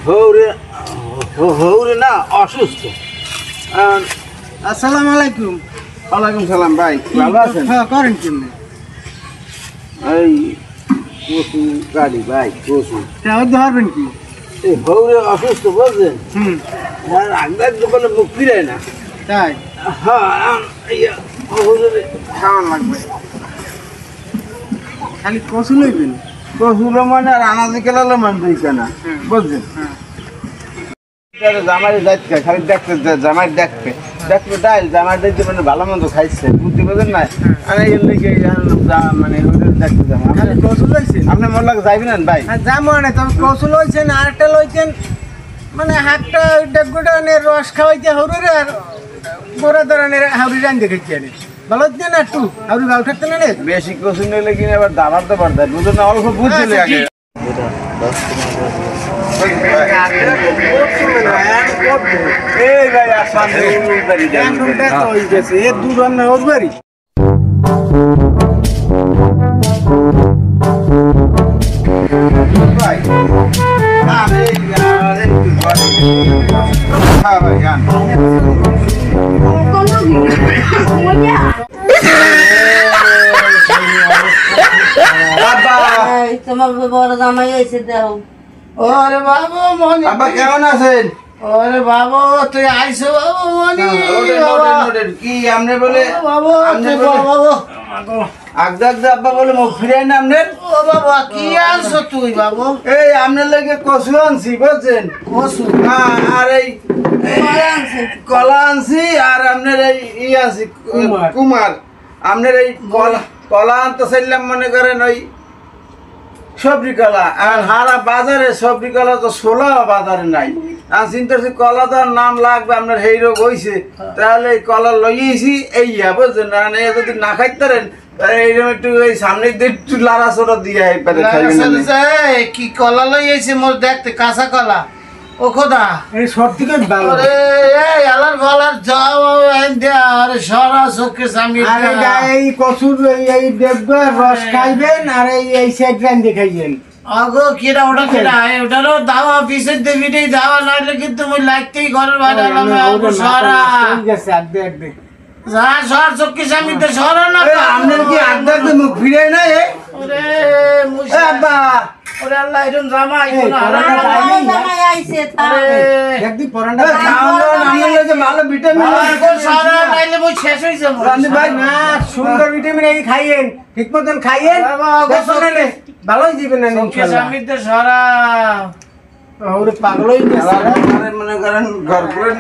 হৌরে না অসুস্থ। আসসালামু আলাইকুম। ওয়ালাইকুম সালাম ভাই, ভালো আছেন? হ্যাঁ, করেন কেমনে? এই কচু গাড়ি ভাই, কচু ধরবেন কি? এই হৌরে অসুস্থ বুঝলেন, আগের দোকানে মুখ ফিরায় না। তাই? হ্যাঁ, খাওয়ান লাগবে। খালি কচু লইবেন? কচুলো মানে রানাজি কেলালো মানে দিইছে না, বুঝলেন? জামাই যাইতে খালি দেখতে, জামাই দেখতে দেখতে ডাইল জামাই দেখতে মানে ভালো মন্দ খাইছে, বুঝতে পারছেন না? আমি এর লিগে মানে দেখতে যাবো। খালি কচু লইছেন? আপনি মনে লাগে যাইবেন না ভাই? যাবো না, তবে কচু লইছেন আর একটা লইছেন মানে হাতটা ডেগুটানের রস খাওয়াইতে হরুরে আর গোড়া ধরনের হাউরি রান দেখেছি আরে ভালো হচ্ছে না, একটু হাউরি ভালো থাকতে না রে। বেশি কচু নিলে কিনে আবার দাবার তো পারতে বুঝুন না, অল্প বুঝছিলে আগে। এই ভাই আসাম এর দু রান্না হসবারি তোমার বড় জামাই হয়েছে দেও। ওরে বাবু মনি, আব্বা কেমন আছেন? ওরে বাবু তুই আইছো বাবু মনি, কি আমনে বলে বাবু আগদা আব্বা বলে মুখ ফিরাই না আমনের। ও বাবা কি আনছো তুই বাবু? এই আমনের লাগে কচু আনছি বুঝছেন, কচু আর এই কলা আনছি, আর আপনার এই আনছি কুমার। আপনার এই কলা আনতে চাইলাম মনে করেন ওই সবজি কলা, আর হারা বাজারে সবজি কলা তো ষোলা বাজারে নাই। আর চিন্তা করছি কলাটার নাম লাগবে আপনার সেই রোগ হয়েছে, তাহলে এই কলা লইয়েছি এই বুঝছেন না, যদি না খাইতে পারেন এইরকম একটু এই সামনে একটু লাড়া চড়া দিয়ে কি কলা লইয়েছে মোর দেখতে কাঁচা কলা। ও খোদা এই সত্যি ভালো রে, এই আলার গলার যাও আরে সারা চোখে সামি এই কচুর এই দেখবে রস খাইবেন আর এই সাইড রান দেখাইবেন। আগো কিরা ওটা কিরা ওটারও দাওয়া পিসের দেবিটাই দাওয়া নাইলে কিন্তু মই লাগতেই ঘরের বাইরে আলাম সারা ঠিক আছে আদে আদে যা সর চোখে সামি তে সরা না। আপনার কি আগদার তো মুখ ফিরাই না? ওরে মুসা আব্বা, ওরে আল্লাহ এরকম জামা আইতো না, জামাই আইছে তাই একদি পরান্ডা খাওয়ানো নামলে যে ভালো ভিটামিন আর সারা নাইলে মই শেষ হই যাব। রানী ভাই না সুন্দর ভিটামিন এই খাইয়েন, ঠিক মতন খাইয়েন, গোসলে ভালোই দিবেন না ইনশাআল্লাহ। সামিতে সারা ওরে পাগলই গেছে মনে করেন ঘর করে